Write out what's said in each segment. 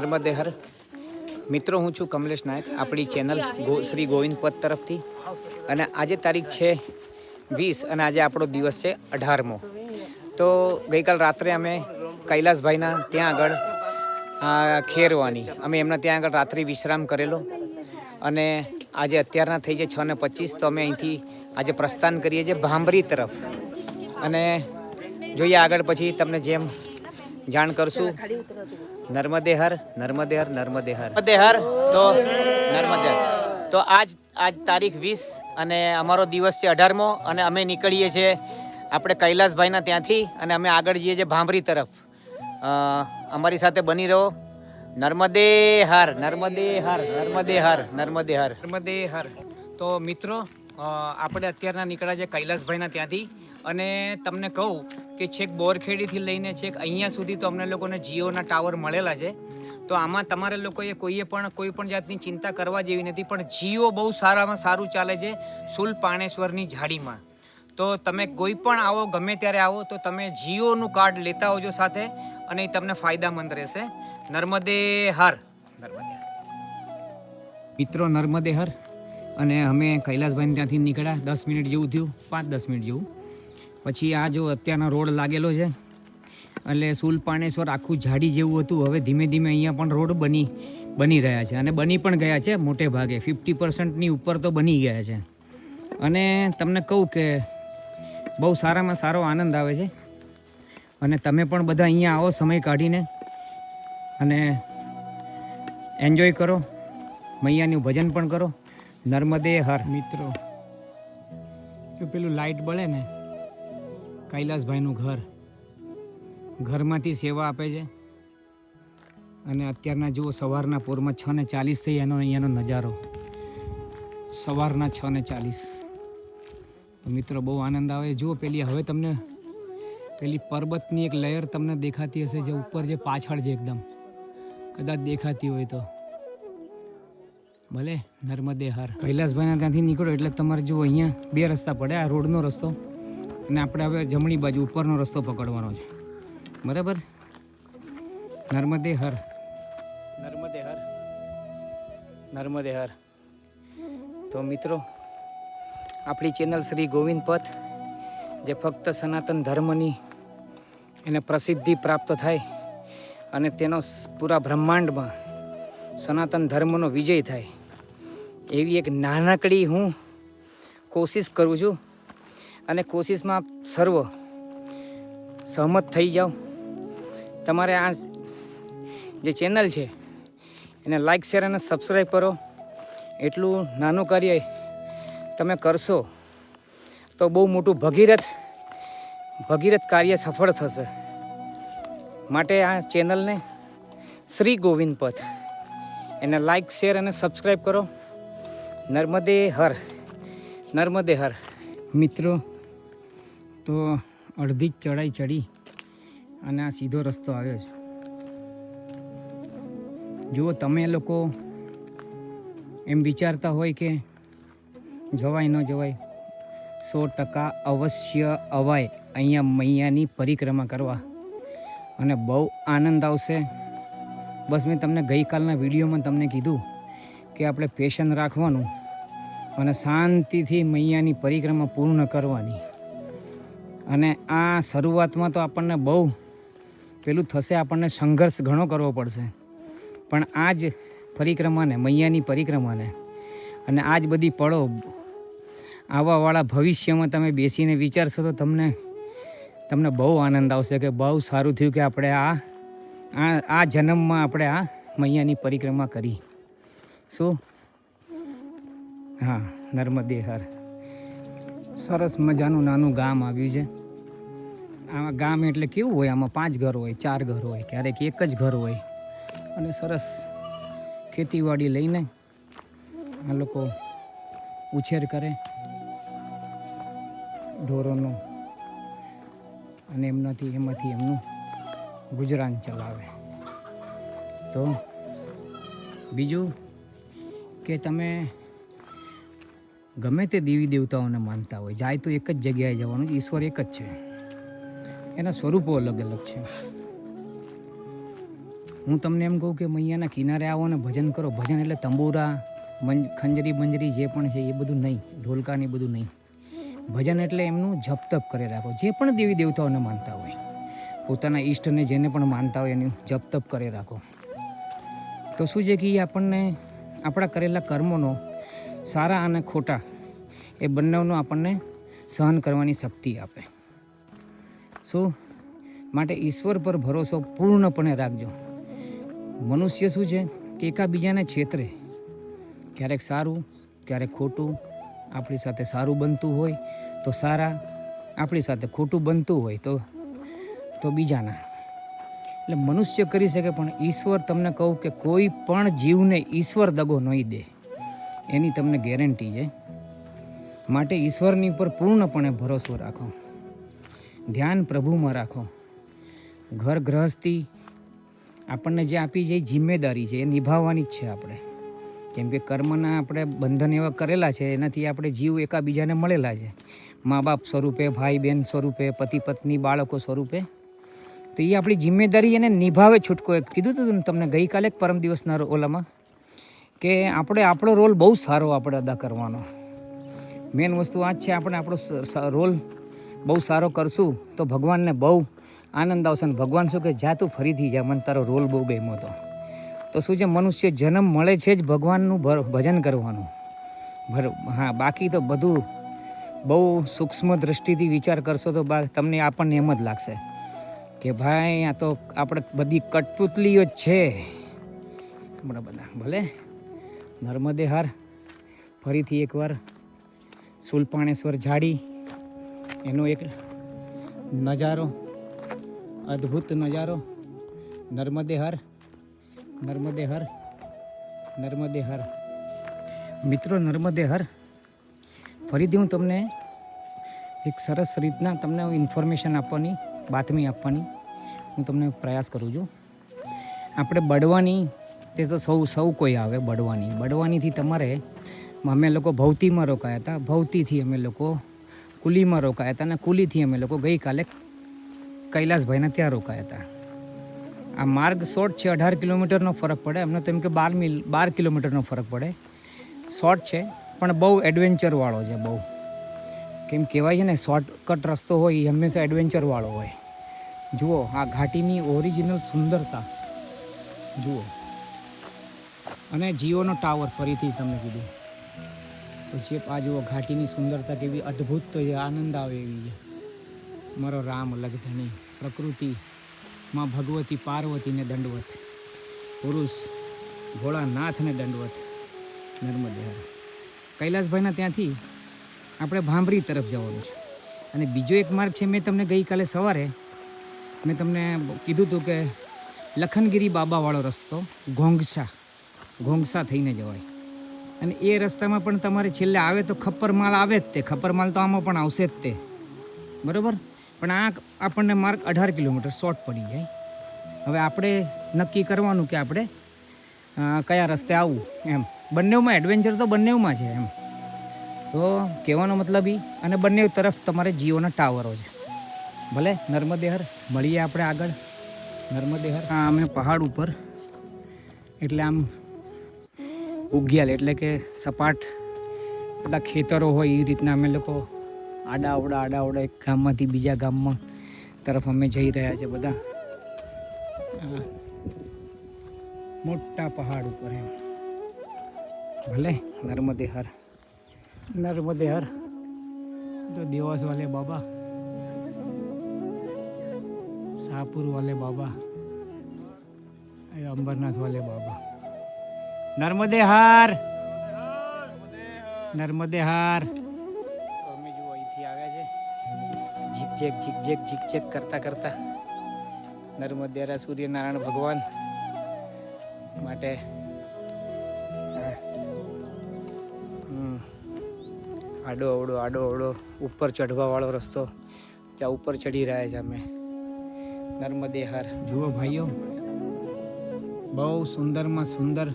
નર્મદે હર મિત્રો, હું છું કમલેશ નાયક, આપણી ચેનલ શ્રી ગોવિંદ પથ તરફથી. અને આજે તારીખ છે 20 અને આજે આપણો દિવસ છે 18મો. તો ગઈકાલ રાત્રે અમે કૈલાસભાઈના ત્યાં આગળ ખેરવાની અમે એમના ત્યાં આગળ રાત્રિ વિશ્રામ કરેલો. અને આજે અત્યારના થઈ જાય 6:25, તો અમે અહીંથી આજે પ્રસ્થાન કરીએ છીએ ભાંભરી તરફ. અને જોઈએ આગળ પછી તમને જેમ જાણ કરશું. નર્મદે હર, નર્મદે હર, નર્મદે હર, નર્મદે હર. તો નર્મદે તો આજ તારીખ 20 અને અમારો દિવસ છે 18મો. અને અમે નીકળીએ છીએ આપણે કૈલાસભાઈના ત્યાંથી અને અમે આગળ જઈએ છીએ ભાંભરી તરફ. અમારી સાથે બની રહો. નર્મદે હર, નર્મદે હર, નર્મદે હર, નર્મદે હર, નર્મદે હર. તો મિત્રો, આપણે અત્યારના નીકળ્યા છે કૈલાસભાઈના ત્યાંથી. અને તમને કહું કે છેક બોરખેડીથી લઈને છેક અહીંયા સુધી તો અમને લોકોને જીઓના ટાવર મળેલા છે. તો આમાં તમારે લોકોએ કોઈ પણ જાતની ચિંતા કરવા જેવી નથી. પણ જીઓ બહુ સારામાં સારું ચાલે છે સુલપાણેશ્વરની ઝાડીમાં. તો તમે કોઈ પણ આવો, ગમે ત્યારે આવો, તો તમે જીઓનું કાર્ડ લેતા આવજો સાથે, અને એ તમને ફાયદામંદ રહેશે. નર્મદે હર, નર્મદે હર. મિત્રો, નર્મદે હર. અને અમે કૈલાસભાઈ ત્યાંથી નીકળ્યા 10 મિનિટ જેવું થયું, 5-10 મિનિટ જેવું. પછી આ જો અત્યારનો રોડ લાગેલો છે, એટલે સુલપાણેશ્વર આખું ઝાડી જેવું હતું. હવે ધીમે ધીમે અહીંયા પણ રોડ બની રહ્યા છે, અને બની પણ ગયા છે મોટે ભાગે. 50%ની ઉપર તો બની ગયા છે. અને તમને કહું કે બહુ સારામાં સારો આનંદ આવે છે. અને તમે પણ બધા અહીંયા આવો સમય કાઢીને અને એન્જોય કરો, મૈયાનું ભજન પણ કરો. નર્મદે હર. મિત્રો, જો પેલું લાઇટ બળે ને, કૈલાસભાઈનું ઘરમાંથી સેવા આપે છે. અને અત્યારના જુઓ, સવારના પૂરમાં 6:40 થઈ, અહીંયાનો નજારો સવારના 6:40. તો મિત્રો, બહુ આનંદ આવે. જુઓ હવે તમને પેલી પર્વતની એક લહેર તમને દેખાતી હશે, જે ઉપર, જે પાછળ છે એકદમ, કદાચ દેખાતી હોય તો. ભલે. નર્મદે હર. કૈલાસભાઈના ત્યાંથી નીકળો એટલે તમારે જુઓ અહીંયા 2 રસ્તા પડે. આ રોડનો રસ્તો, અને આપણે હવે જમણી બાજુ ઉપરનો રસ્તો પકડવાનો છે. બરાબર. નર્મદે હર, નર્મદે હર, નર્મદે હર. તો મિત્રો, આપણી ચેનલ શ્રી ગોવિંદ પથ, જે ફક્ત સનાતન ધર્મની એને પ્રસિદ્ધિ પ્રાપ્ત થાય અને તેનો પૂરા બ્રહ્માંડમાં સનાતન ધર્મનો વિજય થાય, એવી એક નાનકડી હું કોશિશ કરું છું. અને કોશિશમાં સર્વ સહમત થઈ જાઓ. તમારે આ જે ચેનલ છે એને લાઈક, શેર અને સબસ્ક્રાઈબ કરો. એટલું નાનું કાર્ય તમે કરશો તો બહુ મોટું ભગીરથ કાર્ય સફળ થશે. માટે આ ચેનલને શ્રી ગોવિંદ પથ એને લાઈક, શેર અને સબસ્ક્રાઈબ કરો. નર્મદે હર, નર્મદે હર. મિત્રો, તો અડધી જ ચડાઈ ચડી અને આ સીધો રસ્તો આવ્યો છે. જુઓ, તમે લોકો એમ વિચારતા હોય કે જવાય ન જવાય, 100% અવશ્ય અવાય અહીંયા મૈયાની પરિક્રમા કરવા, અને બહુ આનંદ આવશે. બસ મેં તમને ગઈકાલના વિડીયોમાં તમને કીધું કે આપણે પેશન રાખવાનું અને શાંતિથી મૈયાની પરિક્રમા પૂર્ણ કરવાની. અને આ શરૂઆતમાં તો આપણને બહુ પેલું થશે, આપણને સંઘર્ષ ઘણો કરવો પડશે. પણ આ જ પરિક્રમાને, મૈયાની પરિક્રમાને, અને આ જ બધી પળો આવવાવાળા ભવિષ્યમાં તમે બેસીને વિચારશો તો તમને બહુ આનંદ આવશે કે બહુ સારું થયું કે આપણે આ જન્મમાં આપણે આ મૈયાની પરિક્રમા કરી. શું? હા, નર્મદે હર. સરસ મજાનું નાનું ગામ આવ્યું છે. આ ગામ એટલે કેવું હોય, આમાં 5 ઘર હોય, 4 ઘર હોય, ક્યારેક એક જ ઘર હોય. અને સરસ ખેતીવાડી લઈને આ લોકો ઉછેર કરે ઢોરોનો, અને એમાંથી એમનું ગુજરાન ચલાવે. તો બીજું કે તમે ગમે તે દેવી દેવતાઓને માનતા હોય, જાય તો એક જ જગ્યાએ જવાનું. ઈશ્વર એક જ છે, એના સ્વરૂપો અલગ અલગ છે. હું તમને એમ કહું કે મૈયાના કિનારે આવો ને ભજન કરો. ભજન એટલે તંબુરા, ખંજરી બંજરી જે પણ છે એ બધું નહીં, ઢોલકા ને બધું નહીં. ભજન એટલે એમનું જપ તપ કરી રાખો. જે પણ દેવી દેવતાઓને માનતા હોય, પોતાના ઈષ્ટને જેને પણ માનતા હોય એનું જપ તપ કરી રાખો. તો શું છે કે એ આપણને આપણા કરેલા કર્મોનો, સારા અને ખોટા, એ બંનેનો આપણને સહન કરવાની શક્તિ આપે. શું માટે ઈશ્વર પર ભરોસો પૂર્ણપણે રાખજો. મનુષ્ય શું છે કે એકાબીજાને છેતરે, ક્યારેક સારું ક્યારેક ખોટું. આપણી સાથે સારું બનતું હોય તો સારા, આપણી સાથે ખોટું બનતું હોય તો બીજાના. એટલે મનુષ્ય કરી શકે, પણ ઈશ્વર, તમને કહું કે કોઈ પણ જીવને ઈશ્વર દગો નહીં દે, એની તમને ગેરંટી છે. માટે ઈશ્વરની ઉપર પૂર્ણપણે ભરોસો રાખો, ધ્યાન પ્રભુમાં રાખો. ઘર ગૃહસ્થી આપણને જે આપી છે એ જિમ્મેદારી છે, એ નિભાવવાની જ છે આપણે. કેમ કે કર્મના આપણે બંધન એવા કરેલા છે, એનાથી આપણે જીવ એકાબીજાને મળેલા છે, મા બાપ સ્વરૂપે, ભાઈ બહેન સ્વરૂપે, પતિ પત્ની, બાળકો સ્વરૂપે. તો એ આપણી જિમ્મેદારી એને નિભાવે છૂટકો. કીધું હતું તમને ગઈકાલે પરમ દિવસના ઓલામાં કે આપણે આપણો રોલ બહુ સારો આપણે અદા કરવાનો. મેન વસ્તુ આ જ છે, આપણે આપણો રોલ બહુ સારો કરશું તો ભગવાનને બહુ આનંદ આવશે. ને ભગવાન શું કે જા તું ફરીથી જા, મને તારો રોલ બહુ ગમ્યો હતો. તો શું છે, મનુષ્ય જન્મ મળે છે જ ભગવાનનું ભજન કરવાનું. હા, બાકી તો બધું બહુ સૂક્ષ્મ દૃષ્ટિથી વિચાર કરશો તો તમને આપણને એમ જ લાગશે કે ભાઈ આ તો આપણે બધી કઠપુતલીઓ જ છે આપણા બધા. ભલે નર્મદે હાર ફરીથી એકવાર શૂલપાણેશ્વર ઝાડી, એનો એક નજારો, અદ્ભુત નજારો. નર્મદે હર, નર્મદે હર, નર્મદે હર. મિત્રો, નર્મદે હર. ફરીથી હું તમને એક સરસ રીતના તમને ઇન્ફોર્મેશન આપવાની, બાતમી આપવાની હું તમને પ્રયાસ કરું છું. આપણે બળવાની, તે તો સૌ કોઈ આવે બળવાની. બળવાનીથી તમારે, અમે લોકો ભવતીમાં રોકાયા હતા, ભવતીથી અમે લોકો કુલીમાં રોકાયા હતા, અને કુલીથી અમે લોકો ગઈકાલે કૈલાસભાઈના ત્યાં રોકાયા હતા. આ માર્ગ શોર્ટ છે, 18 કિલોમીટરનો ફરક પડે. અમને તો એમ કે 12 કિલોમીટરનો ફરક પડે. શોર્ટ છે પણ બહુ એડવેન્ચરવાળો છે, બહુ. કેમ કહેવાય છે ને, શોર્ટકટ રસ્તો હોય એ હંમેશા એડવેન્ચરવાળો હોય. જુઓ આ ઘાટીની ઓરિજિનલ સુંદરતા જુઓ. અને જીઓનો ટાવર ફરીથી તમને કીધું તો જે આ જુઓ ઘાટીની સુંદરતા કેવી અદ્ભુત છે, આનંદ આવે એવી છે. મારો રામ લગધણી, પ્રકૃતિ, માં ભગવતી પાર્વતીને દંડવત, પુરુષ ભોળાનાથને દંડવત. નર્મદે હર. કૈલાસભાઈના ત્યાંથી આપણે ભાંભરી તરફ જવાનું છે. અને બીજો એક માર્ગ છે, મેં તમને ગઈકાલે સવારે મેં તમને કીધું હતું કે લખનગીરી બાબાવાળો રસ્તો, ઘોંઘસા થઈને જવાય. અને એ રસ્તામાં પણ તમારે છેલ્લે આવે તો ખપ્પરમાલ આવે જ તે. ખપ્પરમાલ તો આમાં પણ આવશે જ તે, બરાબર. પણ આ આપણને માર્ગ 18 કિલોમીટર શોર્ટ પડી જાય. હવે આપણે નક્કી કરવાનું કે આપણે કયા રસ્તે આવવું એમ. બંનેમાં એડવેન્ચર તો બંનેમાં છે એમ. તો કહેવાનો મતલબ એ, અને બંને તરફ તમારે જીઓના ટાવરો છે. ભલે નર્મદે હર. મળીએ આપણે આગળ. નર્મદે હર. હા, અમે પહાડ ઉપર, એટલે આમ ઉગ્યાલ એટલે કે સપાટ બધા ખેતરો હોય એ રીતના અમે લોકો આડા એક ગામમાંથી બીજા ગામમાં તરફ અમે જઈ રહ્યા છે બધા. મોટા પહાડ ઉપર એમ. ભલે નર્મદે હર, નર્મદે હર. તો દેવાસ વાલે બાબા, શાહપુર વાલે બાબા, અંબરનાથ વાલે બાબા. નર્મદે હાર, નર્મદે હાર. તો અમે જો અહીંથી આવ્યા છે, ઝીકઝેક કરતા નર્મદે હાર. સૂર્યનારાયણ ભગવાન માટે આડો અવડો ઉપર ચઢવાવાળો રસ્તો, ત્યાં ઉપર ચડી રહ્યા છે અમે. નર્મદે હાર. જુઓ ભાઈઓ, બહુ સુંદરમાં સુંદર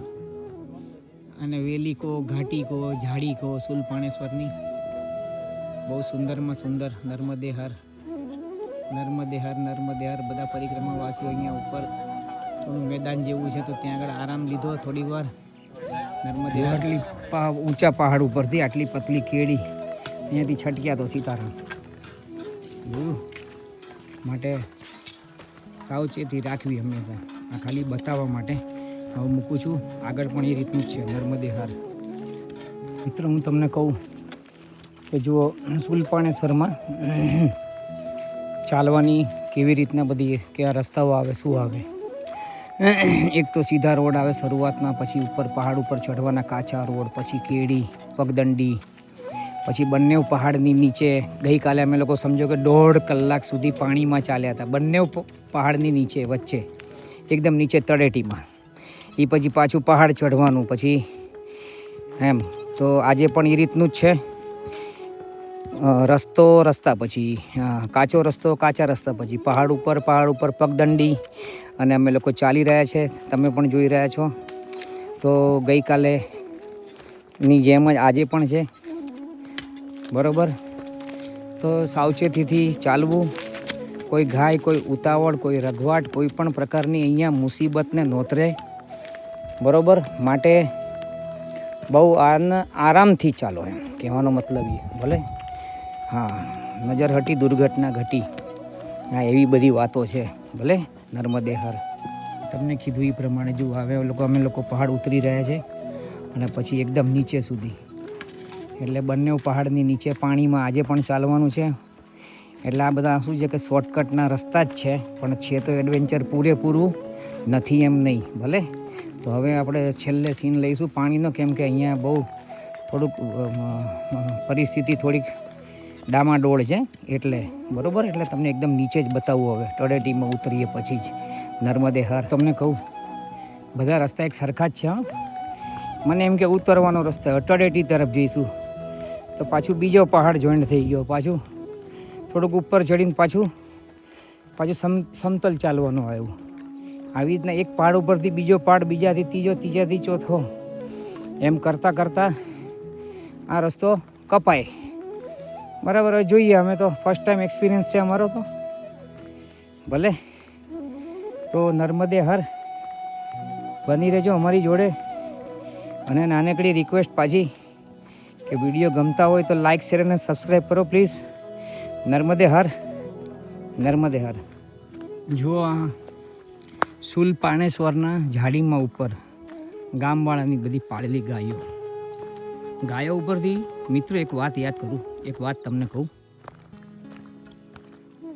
અને વેલી કો, ઘાટી કો, ઝાડી કો, શૂલપાણેશ્વરની બહુ સુંદરમાં સુંદર. નર્મદે હર, નર્મદે હર, નર્મદે હર. બધા પરિક્રમાવાસીઓ અહીંયા ઉપર થોડું મેદાન જેવું છે તો ત્યાં આગળ આરામ લીધો થોડી વાર. નર્મદે આટલી ઊંચા પહાડ ઉપરથી આટલી પતલી કેડી અહીંયાથી છટક્યા તો સીતારામ. જોયું માટે સાવચેતી રાખવી હંમેશા. આ ખાલી બતાવવા માટે હવે મૂકું છું. આગળ પણ એ રીતનું જ છે નર્મદે હાર. મિત્રો હું તમને કહું કે જુઓ શુલપાણેશ્વરમાં ચાલવાની કેવી રીતના બધી કયા રસ્તાઓ આવે શું આવે. એક તો સીધા રોડ આવે શરૂઆતમાં, પછી ઉપર પહાડ ઉપર ચઢવાના કાચા રોડ, પછી કેડી પગદંડી, પછી બંને પહાડની નીચે ગઈકાલે અમે લોકો સમજો કે 1.5 કલાક સુધી પાણીમાં ચાલ્યા હતા. બંને પહાડની નીચે વચ્ચે એકદમ નીચે તળેટીમાં. એ પછી પાછું પહાડ ચઢવાનું પછી એમ. તો આજે પણ એ રીતનું જ છે. રસ્તા પછી કાચા રસ્તા પછી પહાડ ઉપર પગદંડી અને અમે લોકો ચાલી રહ્યા છે. તમે પણ જોઈ રહ્યા છો. તો ગઈકાલેની જેમ જ આજે પણ છે. બરાબર. તો સાવચેતીથી ચાલવું. કોઈ ઘાય, કોઈ ઉતાવળ, કોઈ રઘવાટ, કોઈ પણ પ્રકારની અહીંયા મુસીબતને નોતરે. બરાબર. માટે બહુ આરામથી ચાલો એમ કહેવાનો મતલબ એ. ભલે હા નજર હટી દુર્ઘટના ઘટી. હા એવી બધી વાતો છે. ભલે નર્મદે હર. તમને કીધું એ પ્રમાણે જો હવે અમે લોકો પહાડ ઉતરી રહ્યા છે અને પછી એકદમ નીચે સુધી. એટલે બંને પહાડની નીચે પાણીમાં આજે પણ ચાલવાનું છે. એટલે આ બધા શું છે કે શોર્ટકટના રસ્તા જ છે, પણ છે તો એડવેન્ચર પૂરેપૂરું નથી એમ નહીં. ભલે. તો હવે આપણે છેલ્લે સીન લઈશું પાણીનો, કેમ કે અહીંયા બહુ થોડુંક પરિસ્થિતિ થોડીક ડામાડોળ છે એટલે. બરાબર. એટલે તમને એકદમ નીચે જ બતાવવું હવે તળેટીમાં ઉતરીએ પછી જ નર્મદે હર. તમને કહું બધા રસ્તા એક સરખા જ છે. હા મને એમ કે ઉતરવાનો રસ્તો તળેટી તરફ જઈશું તો પાછું બીજો પહાડ જોઈન્ટ થઈ ગયો. પાછું થોડુંક ઉપર ચડીને પાછું સમતલ ચાલવાનું આવ્યું. આવી રીતના એક પહાડ ઉપરથી બીજો પહાડ, બીજાથી ત્રીજો, ત્રીજાથી ચોથો, એમ કરતાં આ રસ્તો કપાય. બરાબર. જોઈએ. અમે તો ફર્સ્ટ ટાઈમ એક્સપિરિયન્સ છે અમારો તો. ભલે. તો નર્મદે હર બની રહેજો અમારી જોડે. અને નાનકડી રિક્વેસ્ટ પાછી કે વિડીયો ગમતા હોય તો લાઈક, શેર અને સબસ્ક્રાઈબ કરો પ્લીઝ. નર્મદે હર. નર્મદે હર. જુઓ આ શુલપાણેશ્વરના ઝાડીમાં ઉપર ગામવાળાની બધી પાળેલી ગાયો ઉપરથી મિત્રો એક વાત યાદ કરું. એક વાત તમને કહું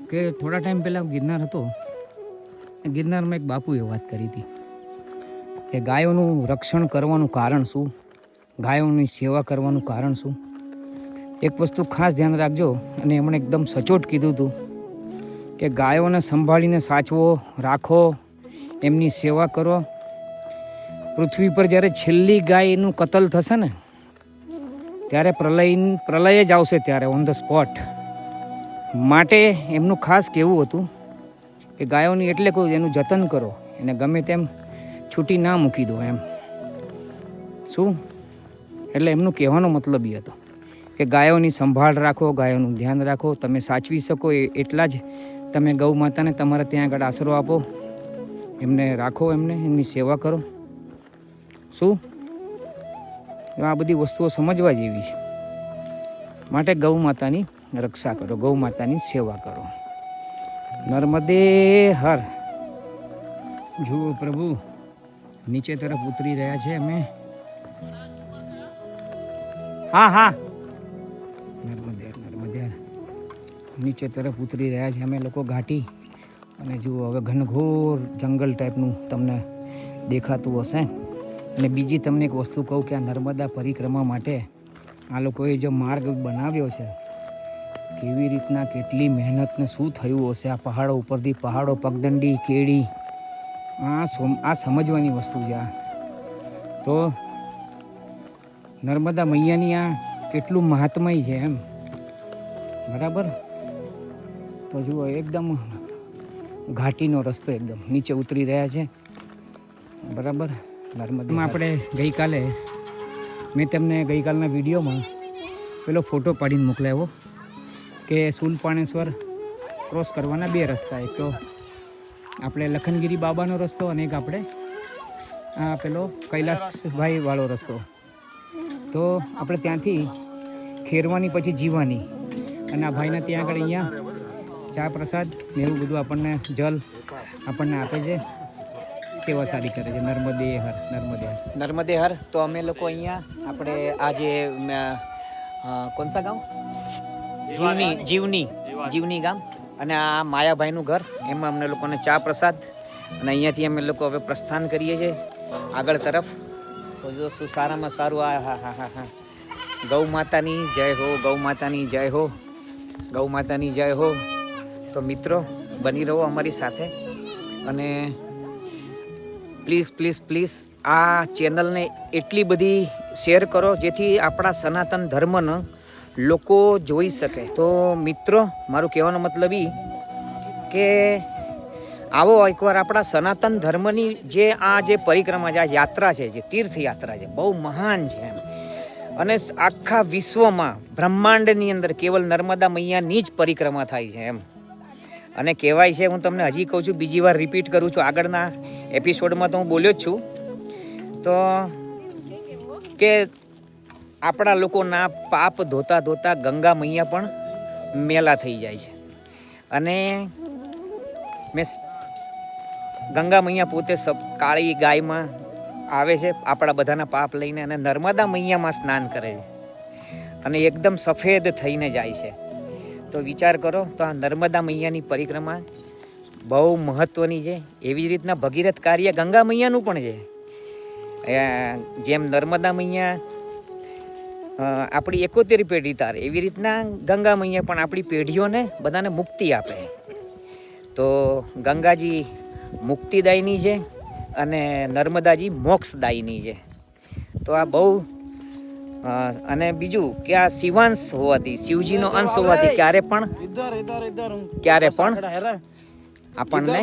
કે થોડા ટાઈમ પહેલાં ગિરનાર હતો. ગિરનારમાં એક બાપુએ વાત કરી હતી કે ગાયોનું રક્ષણ કરવાનું કારણ શું, ગાયોની સેવા કરવાનું કારણ શું. એક વસ્તુ ખાસ ધ્યાન રાખજો. અને એમણે એકદમ સચોટ કીધું હતું કે ગાયોને સંભાળીને સાચવો, રાખો, એમની સેવા કરો. પૃથ્વી પર જ્યારે છેલ્લી ગાયનું કતલ થશે ને ત્યારે પ્રલય જ આવશે ત્યારે ઓન ધ સ્પોટ. માટે એમનું ખાસ કહેવું હતું કે ગાયોની એટલે કોઈ એનું જતન કરો, એને ગમે તેમ છૂટી ના મૂકી દો એમ. શું એટલે એમનું કહેવાનો મતલબ એ હતો કે ગાયોની સંભાળ રાખો, ગાયોનું ધ્યાન રાખો. તમે સાચવી શકો એટલા જ તમે ગૌ માતાને તમારા ત્યાં આગળ આશરો આપો, એમને રાખો, એમની સેવા કરો. શું આ બધી વસ્તુઓ સમજવા જેવી છે. માટે ગૌ માતાની રક્ષા કરો, ગૌ માતાની સેવા કરો. નર્મદે હર. જુઓ પ્રભુ નીચે તરફ ઉતરી રહ્યા છે અમે. હા નર્મદે નીચે તરફ ઉતરી રહ્યા છે અમે લોકો ઘાટી. અને જુઓ હવે ઘનઘોર જંગલ ટાઈપનું તમને દેખાતું હશે. અને બીજી તમને એક વસ્તુ કહું કે આ નર્મદા પરિક્રમા માટે આ લોકોએ જો માર્ગ બનાવ્યો છે, કેવી રીતના કેટલી મહેનતને શું થયું હશે આ પહાડો ઉપરથી, પહાડો, પગદંડી, કેડી, આ સમજવાની વસ્તુ છે. તો નર્મદા મૈયાની આ કેટલું મહાત્મય છે એમ. બરાબર. તો જુઓ એકદમ ઘાટીનો રસ્તો, એકદમ નીચે ઉતરી રહ્યા છે. બરાબર. નર્મદામાં આપણે ગઈકાલે મેં તમને ગઈકાલના વિડીયોમાં પેલો ફોટો પાડીને મોકલાવ્યો કે શુલપાણેશ્વર ક્રોસ કરવાના 2 રસ્તા. એક તો આપણે લખનગીરી બાબાનો રસ્તો અને એક આપણે પેલો કૈલાસભાઈ વાળો રસ્તો. તો આપણે ત્યાંથી ખેરવાની પછી જીવાની અને આ ભાઈને ત્યાં આગળ અહીંયા ચા પ્રસાદ ને એવું બધું આપણને જલ આપણને આપે છે, સેવા સારી કરે છે. નર્મદે હર. તો અમે લોકો અહીંયા આપણે આ જે કોનસા ગામ જીવની ગામ અને આ માયાભાઈનું ઘર, એમાં અમને લોકોને ચા પ્રસાદ અને અહીંયાથી અમે લોકો હવે પ્રસ્થાન કરીએ છીએ આગળ તરફ. તો જો શું સારામાં સારું. હા ગૌ માતાની જય હો, ગૌ માતાની જય હો, ગૌ માતાની જય હો. તો મિત્રો બની રહો અમારી સાથે અને પ્લીઝ આ ચેનલને એટલી બધી શેર કરો જેથી આપણા સનાતન ધર્મનો લોકો જોઈ શકે. તો મિત્રો મારું કહેવાનો મતલબ કે આવો એકવાર આપણા સનાતન ધર્મની જે આ જે પરિક્રમા છે, આ યાત્રા છે, જે તીર્થયાત્રા છે, બહુ મહાન છે એમ. અને આખા વિશ્વમાં બ્રહ્માંડની અંદર કેવલ નર્મદા મૈયાની જ પરિક્રમા થાય છે એમ. અને કહેવાય છે, હું તમને હજી કહું છું, બીજી વાર રિપીટ કરું છું, આગળના એપિસોડમાં તો હું બોલ્યો જ છું, તો કે આપણા લોકોના પાપ ધોતા ધોતા ગંગા મૈયા પણ મેલા થઈ જાય છે. અને ગંગા મૈયા પોતે કાળી ગાયમાં આવે છે આપણા બધાના પાપ લઈને અને નર્મદા મૈયામાં સ્નાન કરે છે અને એકદમ સફેદ થઈને જાય છે. તો વિચાર કરો, તો આ નર્મદા મૈયાની પરિક્રમા બહુ મહત્ત્વની છે. એવી જ રીતના ભગીરથ કાર્ય ગંગા મૈયાનું પણ છે. જેમ નર્મદા મૈયા આપણી 71 પેઢી તારે, એવી રીતના ગંગા મૈયા પણ આપણી પેઢીઓને બધાને મુક્તિ આપે. તો ગંગાજી મુક્તિદાયની છે અને નર્મદાજી મોક્ષદાયની છે. તો આ બહુ અને બીજું કે આ શિવાંશ હોવાથી, શિવજીનો અંશ હોવાથી ક્યારે પણ આપણને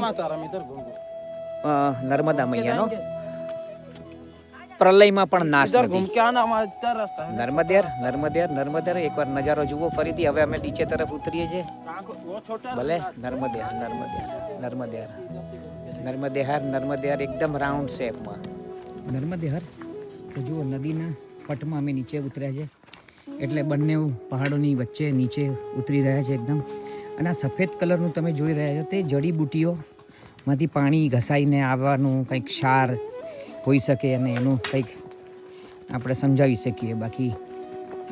નર્મદા મૈયાનો પ્રલયમાં પણ નાશ નથી. નર્મદેર એકવાર નજારો જુઓ ફરીથી. હવે અમે નીચે તરફ ઉતરીએ છીએ. ભલે નર્મદેહર એકદમ રાઉન્ડ શેપમાં નર્મદેહર. તો જુઓ નદીના પટમાં અમે નીચે ઉતર્યા છે, એટલે બંને પહાડોની વચ્ચે નીચે ઉતરી રહ્યા છે એકદમ. અને આ સફેદ કલરનું તમે જોઈ રહ્યા છો તે જડીબુટીઓમાંથી પાણી ઘસાઈને આવવાનું કંઈક ક્ષાર હોઈ શકે અને એનું કંઈક આપણે સમજાવી શકીએ. બાકી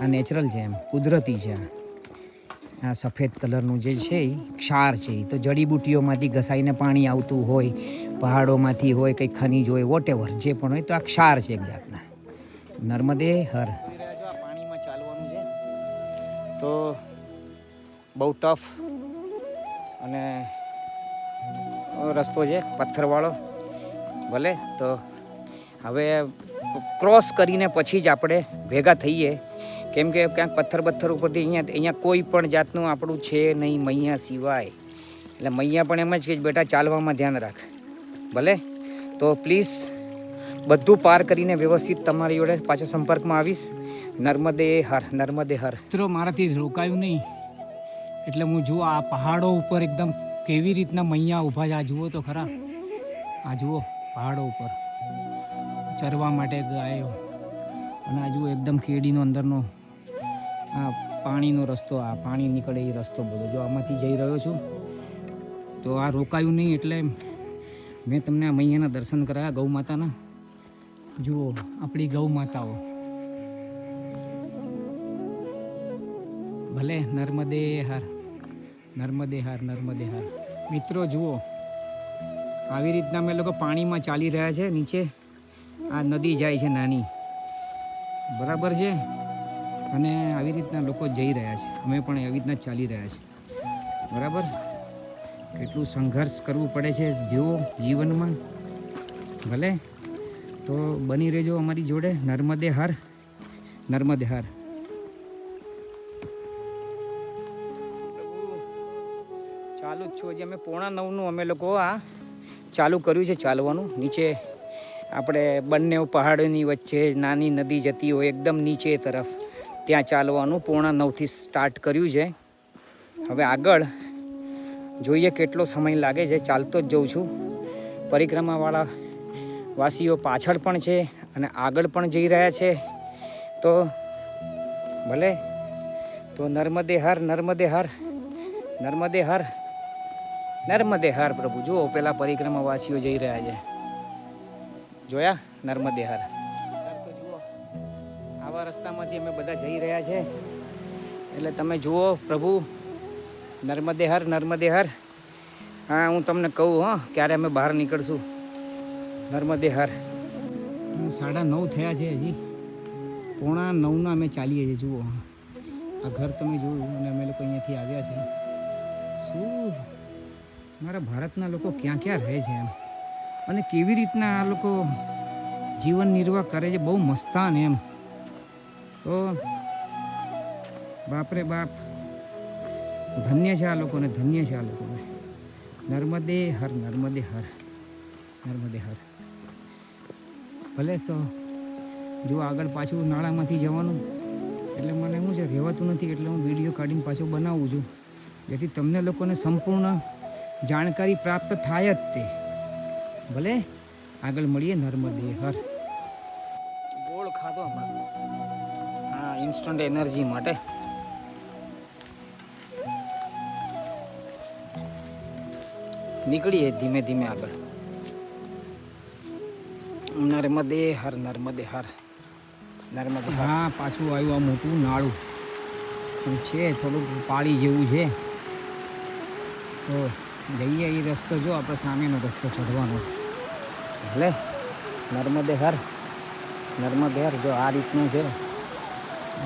આ નેચરલ છે, એમ કુદરતી છે. આ સફેદ કલરનું જે છે એ ક્ષાર છે. તો જડીબુટીઓમાંથી ઘસાઈને પાણી આવતું હોય, પહાડોમાંથી હોય, કંઈક ખનીજ હોય, વોટેવર જે પણ હોય, તો આ ક્ષાર છે એક જાતના. નર્મદે હર. પાણીમાં ચાલવાનું છે તો બહુ ટફ અને રસ્તો છે, પથ્થરવાળો. ભલે તો હવે ક્રોસ કરીને પછી જ આપણે ભેગા થઈએ, કેમ કે ક્યાંક પથ્થર ઉપરથી અહીંયા કોઈ પણ જાતનું આપણું છે નહીં મૈયા સિવાય. એટલે મૈયા પણ એમ જ કે બેટા ચાલવામાં ધ્યાન રાખ. ભલે તો પ્લીઝ બધું પાર કરીને વ્યવસ્થિત તમારી જોડે પાછો સંપર્કમાં આવીશ. નર્મદે હર. મિત્રો મારાથી રોકાયું નહીં, એટલે હું જુઓ આ પહાડો ઉપર એકદમ કેવી રીતના મૈયા ઊભા છે. આ જુઓ તો ખરા, આ જુઓ પહાડો ઉપર ચરવા માટે ગાયો. અને આ જુઓ એકદમ કેડીનો અંદરનો આ પાણીનો રસ્તો, આ પાણી નીકળે એ રસ્તો બધો જો આમાંથી જઈ રહ્યો છું. તો આ રોકાયું નહીં એટલે મેં તમને આ મૈયાના દર્શન કરાયા, ગૌ માતાના. જુઓ આપણી ગૌ માતાઓ. ભલે નર્મદે હર. મિત્રો જુઓ આવી રીતના અમે લોકો પાણીમાં ચાલી રહ્યા છે. નીચે આ નદી જાય છે નાની, બરાબર છે. અને આવી રીતના લોકો જઈ રહ્યા છે, અમે પણ આવી રીતના ચાલી રહ્યા છે, બરાબર. કેટલું સંઘર્ષ કરવું પડે છે જેવો જીવનમાં. ભલે તો બની રહેજો અમારી જોડે. નર્મદે હર. ચાલુ જ છું હજી. અમે 8:45 અમે લોકો આ ચાલુ કર્યું છે ચાલવાનું. નીચે આપણે બંને પહાડોની વચ્ચે નાની નદી જતી હોય એકદમ નીચે તરફ, ત્યાં ચાલવાનું 8:45 સ્ટાર્ટ કર્યું છે. હવે આગળ જોઈએ કેટલો સમય લાગે છે. ચાલતો જ જઉં છું. પરિક્રમાવાળા વાસીઓ પાછળ પણ છે અને આગળ પણ જઈ રહ્યા છે. તો ભલે, તો નર્મદે હર, નર્મદે હર, નર્મદે હર, નર્મદે હર. પ્રભુ જુઓ, પેલા પરિક્રમાવાસીઓ જઈ રહ્યા છે. જોયા? નર્મદે હર. તો જુઓ, આવા રસ્તામાંથી અમે બધા જઈ રહ્યા છે. એટલે તમે જુઓ પ્રભુ, નર્મદે હર, નર્મદે હર. હા, હું તમને કહું ક્યારે અમે બહાર નીકળશું. નર્મદે હર. 9:30 થયા છે, હજી 8:45 અમે ચાલીએ છીએ. જુઓ, આ ઘર તમે જોયું અને અમે લોકો અહીંયાથી આવ્યા છે. શું મારા ભારતના લોકો ક્યાં ક્યાં રહે છે એમ, અને કેવી રીતના આ લોકો જીવન નિર્વાહ કરે છે, બહુ મસ્તાન એમ. તો બાપરે બાપ, ધન્ય છે આ લોકોને, ધન્ય છે આ લોકોને. નર્મદે હર, નર્મદે હર, નર્મદે હર. ભલે, તો જો આગળ પાછું નાળામાંથી જવાનું એટલે મને શું છે, રહેવાતું નથી. એટલે હું વિડીયો કાઢીને પાછો બનાવું છું, જેથી તમને લોકોને સંપૂર્ણ જાણકારી પ્રાપ્ત થાય જ તે. ભલે, આગળ મળીએ. નર્મદે હર. ગોળ ખાધો હમણાં, હા, ઇન્સ્ટન્ટ એનર્જી માટે. નીકળીએ ધીમે ધીમે આગળ. નર્મદે હર, નર્મદે હર, નર્મદે. હા, પાછું આવ્યું આ મોટું નાળું છે, થોડુંક પાળી જેવું છે. તો જઈએ એ રસ્તો, જો આપણે સામેનો રસ્તો ચઢવાનો. ભલે, નર્મદે હર, નર્મદે હર. જો આ રીતનું છે,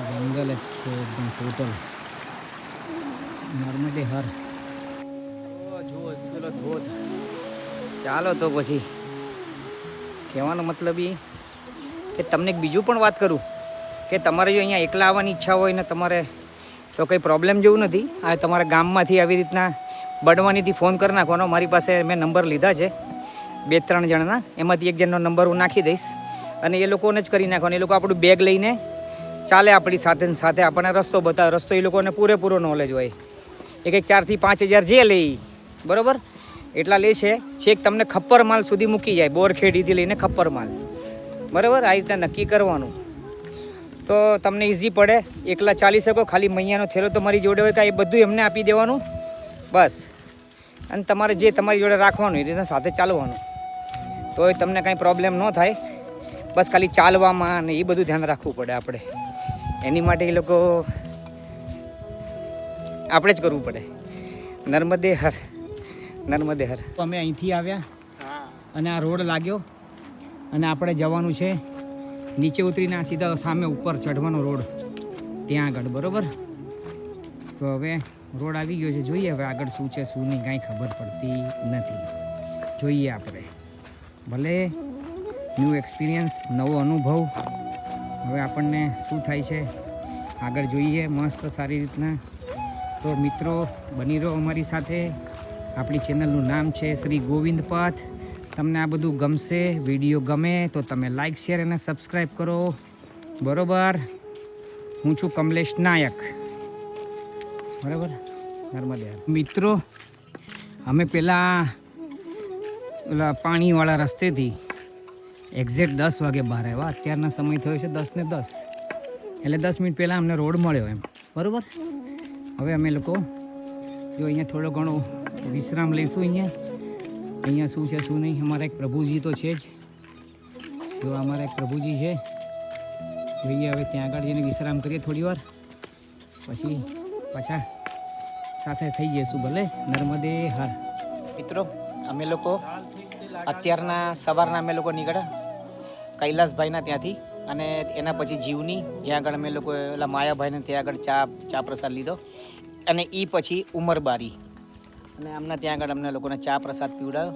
જંગલ જ છે એકદમ ટોટલ. નર્મદે હર. જુઓ ચલો ધોધ. ચાલો તો પછી કહેવાનો મતલબ એ કે તમને એક બીજું પણ વાત કરું કે તમારે જો અહીંયા એકલા આવવાની ઈચ્છા હોય ને તમારે, તો કંઈ પ્રોબ્લેમ જેવું નથી. આ તમારા ગામમાંથી આવી રીતના બડવાનીથી ફોન કરી નાખવાનો. મારી પાસે મેં નંબર લીધા છે 2-3 જણના, એમાંથી એક જણનો નંબર હું નાખી દઈશ અને એ લોકોને જ કરી નાખવાનો. એ લોકો આપણું બેગ લઈને ચાલે આપણી સાથે ને સાથે આપણને રસ્તો બતાવે. રસ્તો એ લોકોને પૂરેપૂરો નોલેજ હોય. એ કંઈક 4,000 થી 5,000 જે લે, બરાબર એટલા લે છે. છેક તમને ખપ્પર માલ સુધી મૂકી જાય, બોરખેડીથી લઈને ખપ્પર માલ, બરાબર. આ રીતે નક્કી કરવાનું તો તમને ઇઝી પડે. એકલા ચાલી શકો. ખાલી મૈયાનો થેલો તમારી જોડે હોય કાંઈ, એ બધું એમને આપી દેવાનું બસ. અને તમારે જે તમારી જોડે રાખવાનું એ રીતના સાથે ચાલવાનું, તો એ તમને કાંઈ પ્રોબ્લેમ ન થાય. બસ ખાલી ચાલવામાં અને એ બધું ધ્યાન રાખવું પડે આપણે. એની માટે એ લોકો આપણે જ કરવું પડે. નર્મદે હર, નર્મદે હર. તો અમે અહીંથી આવ્યા અને આ રોડ લાગ્યો અને આપણે જવાનું છે નીચે ઉતરીને આ સીધા સામે ઉપર ચઢવાનો રોડ ત્યાં આગળ, બરાબર. તો હવે રોડ આવી ગયો છે. જોઈએ હવે આગળ શું છે શું નહીં, કાંઈ ખબર પડતી નથી. જોઈએ આપણે. ભલે, ન્યૂ એક્સપિરિયન્સ, નવો અનુભવ. હવે આપણને શું થાય છે આગળ જોઈએ મસ્ત સારી રીતના. તો મિત્રો, બની રહો અમારી સાથે. આપણી ચેનલનું નામ છે શ્રી ગોવિંદ પથ. તમને આ બધું ગમશે, વિડીયો ગમે તો તમે લાઈક, શેર અને સબસ્ક્રાઈબ કરો, બરાબર. હું છું કમલેશ નાયક, બરાબર. નર્મદે. મિત્રો, અમે પહેલાં ઓલા પાણીવાળા રસ્તેથી એક્ઝેક્ટ 10 વાગે બહાર આવ્યા. અત્યારના સમય થયો છે 10 ને 10, એટલે 10 મિનિટ પહેલાં અમને રોડ મળ્યો એમ, બરાબર. હવે અમે લોકો જો અહીંયા થોડો ઘણો વિશ્રામ લઈશું. અહીંયા શું છે શું નહીં. અમારા એક પ્રભુજી તો છે જ. જો અમારા એક પ્રભુજી છે. જોઈએ હવે ત્યાં આગળ જઈને વિશ્રામ કરીએ થોડી વાર, પછી પાછા સાથે થઈ જઈશું. ભલે, નર્મદે હર. મિત્રો, અમે લોકો અત્યારના સવારના અમે લોકો નીકળ્યા કૈલાસભાઈના ત્યાંથી, અને એના પછી જીવની, જ્યાં આગળ અમે લોકો ઓલા માયાભાઈને ત્યાં આગળ ચા પ્રસાદ લીધો, અને એ પછી ઉમરબારી, અને આમના ત્યાં આગળ અમને લોકોને ચા પ્રસાદ પીવડાવ્યો.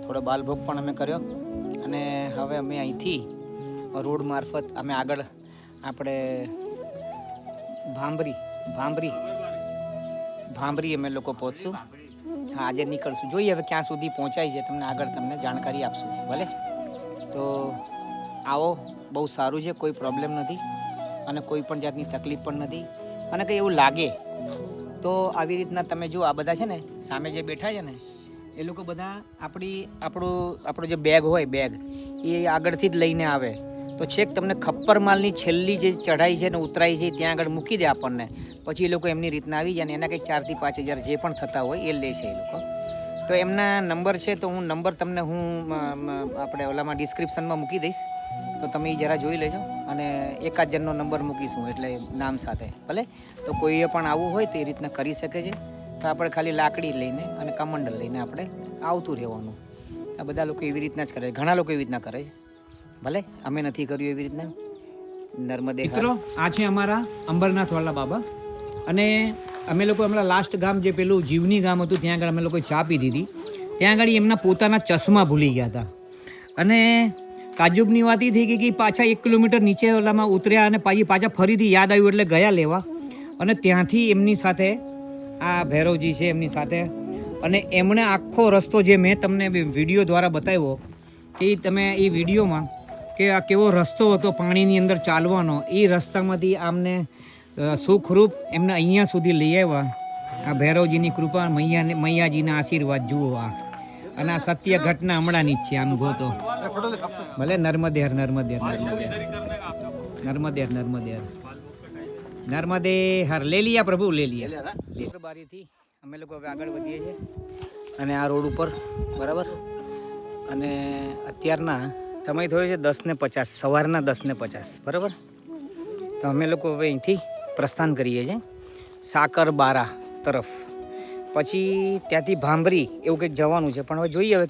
થોડો બાલભોગ પણ અમે કર્યો. અને હવે અમે અહીંથી રોડ મારફત અમે આગળ આપણે ભાંભરી અમે લોકો પહોંચશું. હા, આજે નીકળશું. જોઈએ હવે ક્યાં સુધી પહોંચાય છે, તમને આગળ તમને જાણકારી આપશું. ભલે, તો આવો. બહુ સારું છે, કોઈ પ્રોબ્લેમ નથી અને કોઈ પણ જાતની તકલીફ પણ નથી. અને કંઈ એવું લાગે તો આવી રીતના તમે જો આ બધા છે ને સામે જે બેઠા છે ને એ લોકો બધા આપણો જે બેગ હોય બેગ એ આગળથી જ લઈને આવે તો છેક તમને ખપ્પર માલની છેલ્લી જે ચઢાઈ છે ને ઉતરાઈ છે ત્યાં આગળ મૂકી દે આપણને પછી એ લોકો એમની રીતના આવી જાય ને એના કંઈક 4 થી 5 હજાર જે પણ થતા હોય એ લે છે એ લોકો. તો એમના નંબર છે તો હું નંબર તમને આપણે ઓલામાં ડિસ્ક્રિપ્શનમાં મૂકી દઈશ તો તમે એ જરા જોઈ લેજો અને એકાદ જણનો નંબર મૂકીશું એટલે નામ સાથે ભલે. તો કોઈએ પણ આવવું હોય તો એ રીતના કરી શકે છે. તો આપણે ખાલી લાકડી લઈને અને કમંડલ લઈને આપણે આવતું રહેવાનું. આ બધા લોકો એવી રીતના જ કરે છે, ઘણા લોકો એવી રીતના કરે છે. ભલે અમે નથી કર્યું એવી રીતના. નર્મદે મિત્રો આ છે અમારા અંબરનાથવાળા બાબા અને અમે લોકો હમણાં લાસ્ટ ગામ જે પેલું જીવની ગામ હતું ત્યાં આગળ અમે લોકો ચા પી દીધી. ત્યાં આગળ એમના પોતાના ચશ્મા ભૂલી ગયા હતા અને તાજુબની વાત એ થઈ ગઈ કે પાછા 1 કિલોમીટર નીચે ઓલામાં ઉતર્યા અને પાછા ફરીથી યાદ આવ્યું એટલે ગયા લેવા અને ત્યાંથી એમની સાથે આ ભૈરવજી છે એમની સાથે અને એમણે આખો રસ્તો જે મેં તમને વિડીયો દ્વારા બતાવ્યો કે તમે એ વિડીયોમાં કે આ કેવો રસ્તો હતો પાણીની અંદર ચાલવાનો એ રસ્તામાંથી આમને સુખરૂપ એમને અહીંયા સુધી લઈ આવ્યા. આ ભૈરવજીની કૃપા મૈયાજીના આશીર્વાદ જુઓ આ અને આ સત્ય ઘટના હમણાંની જ છે. આમ ગોતો ભલે નર્મદે હર નર્મદે હર નર્મદે હર નર્મદે હર નર્મદે હર લે લિયા પ્રભુ લે લિયા. બારીથી અમે લોકો હવે આગળ વધીએ છીએ અને આ રોડ ઉપર બરાબર અને અત્યારના સમય થયો છે 10:50 સવારના 10:50 બરાબર. તો અમે લોકો હવે અહીંથી પ્રસ્થાન કરીએ છીએ સાકરબારા તરફ. પછી ત્યાંથી ભાંભરી એવું કંઈક જવાનું છે પણ હવે જોઈએ હવે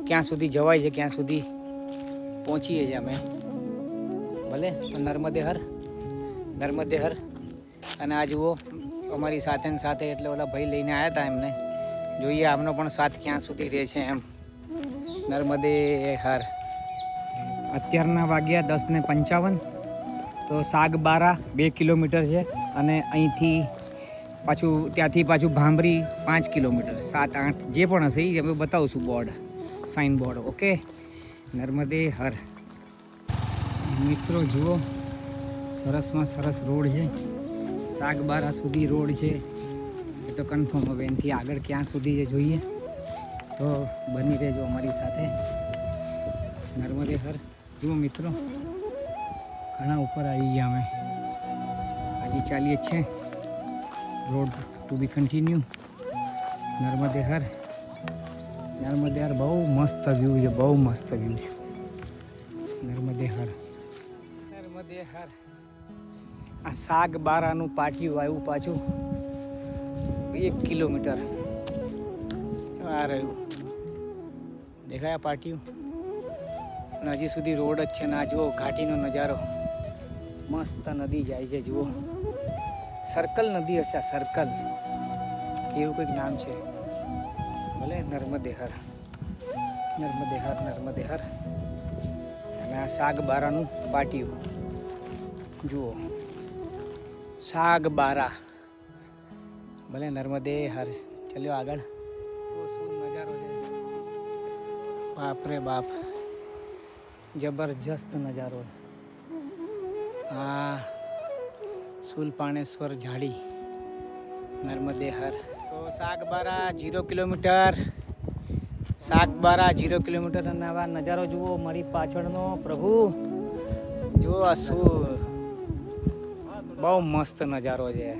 ક્યાં સુધી જવાય છે ક્યાં સુધી પહોંચીએ છીએ અમે. ભલે નર્મદે હર અને આ જુઓ અમારી સાથે ને સાથે એટલે ઓલા ભાઈ લઈને આવ્યા હતા એમને જોઈએ આમનો પણ સાથ ક્યાં સુધી રહે છે એમ. નર્મદે હર. અત્યારના વાગ્યા 10:55 તો સાગબારા 2 કિલોમીટર છે અને અહીંથી ત્યાંથી પાછું ભાંભરી 5 કિલોમીટર 7-8 જે પણ હશે એ અમે બતાવશું સાઇન બોર્ડ. ઓકે નર્મદે હર. મિત્રો જુઓ સરસમાં સરસ રોડ છે. સાગબારા સુધી રોડ છે એ તો કન્ફર્મ. હવે એનાથી આગળ ક્યાં સુધી છે જોઈએ તો બની રહેજો અમારી સાથે. નર્મદે હર. જુઓ મિત્રો ઘણા ઉપર આવી ગયા અમે હજી ચાલીએ જ છે. Road to be continue. Narmade હર. બહુ મસ્ત વ્યૂ છે, બહુ મસ્ત વ્યૂ છે. નર્મદે હર. આ સાગબારાનું પાટિયું આવ્યું પાછું 1 કિલોમીટર આ રહ્યું દેખાય પાટિયું અને હજી સુધી રોડ જ છે ને આ જુઓ ઘાટીનો નજારો મસ્ત નદી જાય છે જુઓ. સર્કલ નદી હશે આ સર્કલ એવું કંઈક નામ છે. ભલે નર્મદે હર. અને આ સાગબારાનું પાટિયું જુઓ સાગબારા. ભલે નર્મદે હર. ચાલ્યો આગળ. શું નજારો છે બાપ રે બાપ, જબરજસ્ત નજારો. હા સુલપાણેશ્વર ઝાડી. નર્મદે હર. તો સાગબારા 0 કિલોમીટર. અને આવા નજારો જુઓ મારી પાછળનો પ્રભુ જુઓ શું બહુ મસ્ત નજારો છે.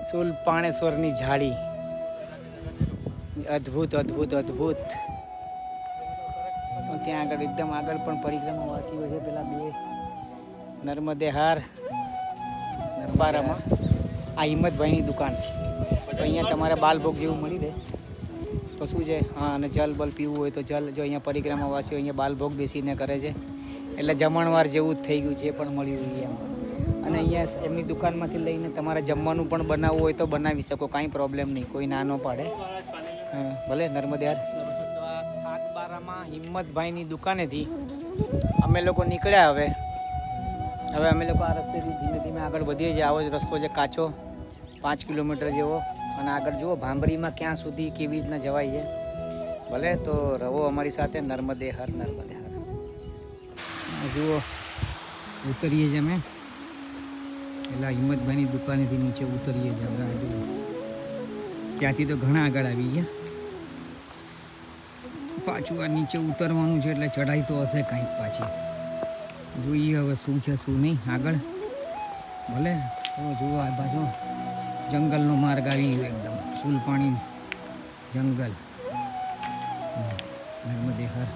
સુલપાણેશ્વરની ઝાડી અદ્ભુત. ત્યાં આગળ એકદમ આગળ પણ પરિક્રમાવાસીઓ છે પેલા 2 નર્મદે હર નરપારામાં. આ હિંમતભાઈની દુકાન. તો અહીંયા તમારે બાલભોગ જેવું મળી રહે તો શું છે. હા અને જલ બલ પીવું હોય તો જલ જો અહીંયા પરિક્રમાવાસીઓ અહીંયા બાલભોગ બેસીને કરે છે એટલે જમણવાર જેવું જ થઈ ગયું છે પણ મળ્યું એમ. અને અહીંયા એમની દુકાનમાંથી લઈને તમારે જમવાનું પણ બનાવવું હોય તો બનાવી શકો, કાંઈ પ્રોબ્લેમ નહીં, કોઈ ના ન પાડે. ભલે નર્મદે હર. તો આ સાગબારામાં હિંમતભાઈની દુકાનેથી અમે લોકો નીકળ્યા. હવે અમે લોકો આ રસ્તેથી ધીમે ધીમે આગળ વધીએ છીએ. આવો જ રસ્તો છે કાચો 5 કિલોમીટર જેવો. અને આગળ જુઓ ભાંભરીમાં ક્યાં સુધી કેવી રીતના જવાય છે. ભલે તો રહો અમારી સાથે. નર્મદે હર. જુઓ ઉતરીએ છીએ અમે પેલા હિંમતભાઈની દુકાનેથી નીચે ઉતરીએ જ હવે આજે ત્યાંથી તો ઘણા આગળ આવી ગયા. પાછું આ નીચે ઉતરવાનું છે એટલે ચઢાઈ તો હશે કાંઈક પાછી. જોઈએ હવે શું છે શું નહીં આગળ. ભલે તો જુઓ આ બાજુ જંગલનો માર્ગ આવી ગયો એકદમ સુલપાણી જંગલ નર્મદે હર.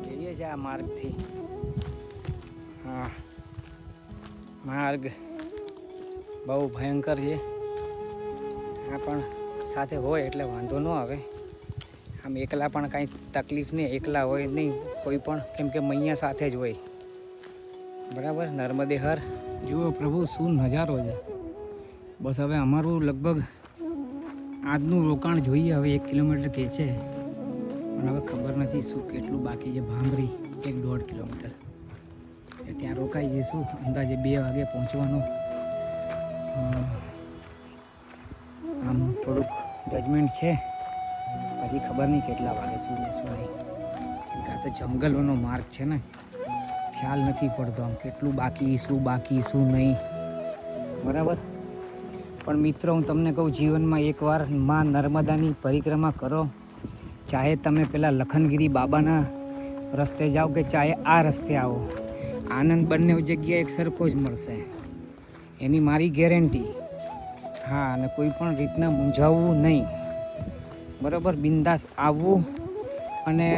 જઈએ છે આ માર્ગથી. હા માર્ગ બહુ ભયંકર છે. આ પણ સાથે હોય એટલે વાંધો ન આવે. આમ એકલા પણ કાંઈ તકલીફ નહીં, એકલા હોય નહીં કોઈ પણ, કેમ કે મૈયા સાથે જ હોય. બરાબર. નર્મદે હર. જુઓ પ્રભુ શું નજારો છે. બસ હવે અમારું લગભગ આજનું રોકાણ જોઈએ. હવે 1 કિલોમીટર કે છે પણ હવે ખબર નથી શું કેટલું બાકી છે. ભાંભરી 1-1.5 કિલોમીટર ત્યાં રોકાઈ જઈશું. અંદાજે 2 વાગે પહોંચવાનું. આમ થોડુંક જજમેન્ટ છે, પછી ખબર નહીં કેટલા વાગે શું ને શું નહીં. કેમ કે આ તો જંગલોનો માર્ગ છે ને, ખ્યાલ નથી પડતો આમ કેટલું બાકી શું નહીં. બરાબર. પણ મિત્રો હું તમને કહું, જીવનમાં એકવાર માં નર્મદાની પરિક્રમા કરો. ચાહે તમે પેલા લખનગીરી બાબાના રસ્તે જાઓ કે ચાહે આ રસ્તે આવો, આનંદ બંને જગ્યાએ એક સરખો જ મળશે, એની મારી ગેરંટી. હા, અને કોઈ પણ રીતના મૂંઝાવવું નહીં. બરાબર. બિંદાસ આવવું. અને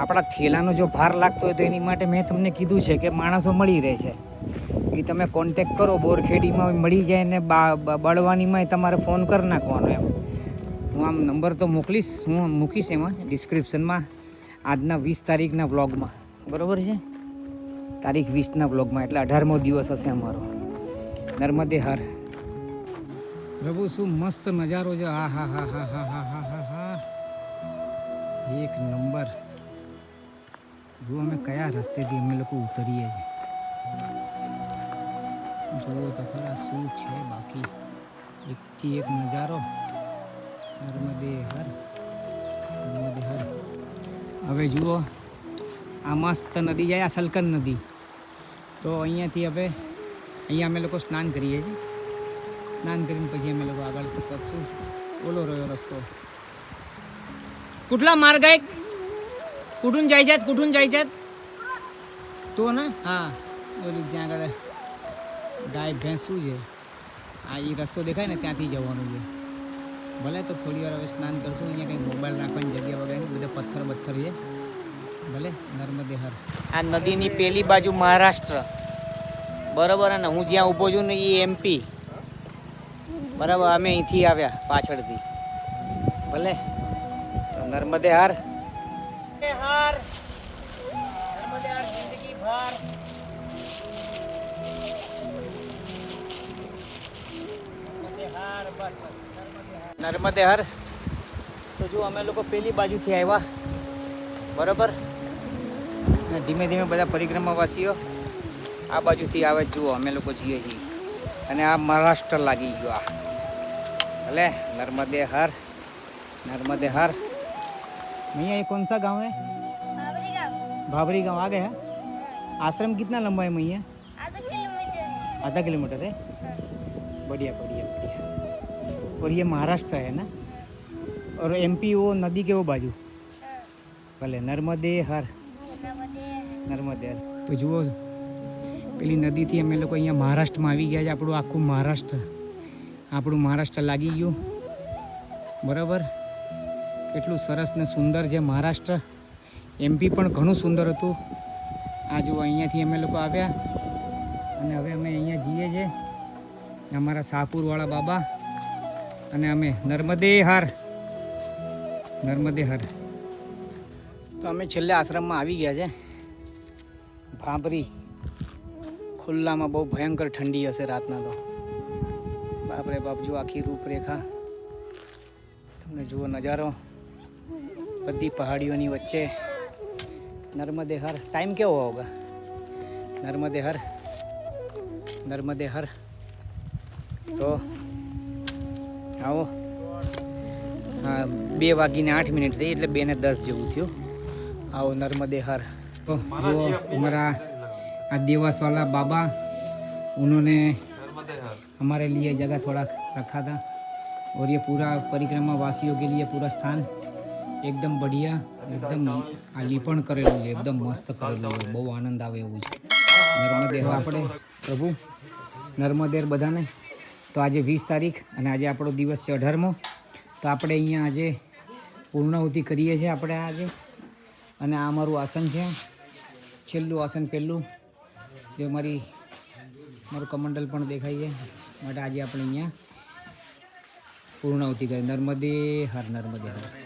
આપણા થેલાનો જો ભાર લાગતો હોય તો એની માટે મેં તમને કીધું છે કે માણસો મળી રહે છે. એ તમે કોન્ટેક કરો, બોરખેડીમાં મળી જાય ને બળવાનીમાં તમારે ફોન કરી નાખવાનો એમ. હું આમ નંબર તો હું મૂકીશ એમાં ડિસ્ક્રિપ્શનમાં આજના 20 તારીખના વ્લોગમાં. બરાબર છે. તારીખ 20ના વ્લોગમાં, એટલે 18મો દિવસ હશે અમારો. નર્મદે હર. પ્રભુ શું મસ્ત નજારો છે. હા હા હા હા હા હા હા હા હા, એક નંબર. જો અમે કયા રસ્તેથી અમે લોકો ઉતરીએ છીએ. જુઓ તો ખરા શું છે બાકી. એકથી એક નજારો. નર્મદે હર, નર્મદે હર. હવે જુઓ આ મસ્ત નદી જાય, આ સલકન નદી. તો અહીંયાથી હવે અહીંયા અમે લોકો સ્નાન કરીએ છીએ. સ્નાન કરીને પછી અમે લોકો આગળ વધશું. ઓલો રહ્યો રસ્તો. कुठला मार्ग आहे? कुठून जायचं आहे? तो ना. હા ઓલી ત્યાં આગળ ગાય ભેંસ શું છે આ એ રસ્તો દેખાય ને ત્યાંથી જવાનું છે. ભલે તો થોડી વાર હવે સ્નાન કરશું. અહીંયા કંઈ મોબાઈલ રાખવાની જગ્યા વગર બધા પથ્થર છે. ભલે. નર્મદે હર. આ નદીની પેલી બાજુ મહારાષ્ટ્ર. બરાબર. અને હું જ્યાં ઊભો છું ને એ MP. બરાબર. અમે અહીંથી આવ્યા પાછળથી. ભલે. તો નર્મદે હર. નર્મદે હર જિંદગી ભર. નર્મદે હર. તો જો અમે લોકો પેલી બાજુથી આવ્યા. બરાબર. ધીમે ધીમે બધા પરિક્રમાવાસીઓ આ બાજુથી આવે. જુઓ અમે લોકો જઈએ છીએ. અને આ મહારાષ્ટ્ર લાગી ગયો આ. ભલે. नर्मदे हर. नर्मदे हर. भैया ये कौन सा गांव है? भाबरी गांव आ गए हैं. आश्रम कितना लंबा है भैया? आधा किलोमीटर है. बढ़िया बढ़िया बढ़िया. और ये महाराष्ट्र है ना, और MP वो नदी के वो बाजू. भले. नर्मदे हर. नर्मदे हर. તો જુઓ પેલી નદીથી અમે લોકો અહીંયા મહારાષ્ટ્રમાં આવી ગયા છે. આપણું આખું મહારાષ્ટ્ર લાગી ગયું. બરાબર. કેટલું સરસ ને સુંદર છે મહારાષ્ટ્ર. MP પણ ઘણું સુંદર હતું. આ જુઓ અહીંયાથી અમે લોકો આવ્યા અને હવે અમે અહીંયા જઈએ છીએ અમારા શાહપુરવાળા બાબા. અને અમે નર્મદે હર. નર્મદે હર. તો અમે છેલ્લે આશ્રમમાં આવી ગયા છે. ભાંભરી. ખુલ્લામાં બહુ ભયંકર ઠંડી હશે રાતના તો. બાપરે બાપ. જો આખી રૂપરેખા તમને જુઓ નજારો બધી પહાડીઓની વચ્ચે. નર્મદે હર. टाइम क्या हुआ होगा? नर्मदे हर. नर्मदे हर. તો આવો. હા 2:08 થઈ એટલે 2:10 જેવું થયું. આવો નર્મદે હર. તો જો અમારા आदिवास वाला बाबा, उन्होंने हमारे लिए जगह थोड़ा रखा था और ये पूरा परिक्रमा वासियों के लिए पूरा स्थान एकदम बढ़िया, एकदम આ લીપણ કરેલું છે, એકદમ મસ્ત કરેલું છે, બહુ આનંદ આવે એવું છે. નર્મદેર આપણે પ્રભુ નર્મદેર બધાને. તો આજે 20 તારીખ અને આજે આપણો દિવસ છે 18મો. તો આપણે અહીંયા આજે પૂર્ણાહુતિ કરીએ છીએ આપણે આજે. અને આ અમારું આસન છે, છેલ્લું આસન પહેલું, જે મારું કમંડલ પણ દેખાય છે. માટે આજે આપણે અહીંયા પૂર્ણાહુતિ કરી. નર્મદે હર, નર્મદે હર.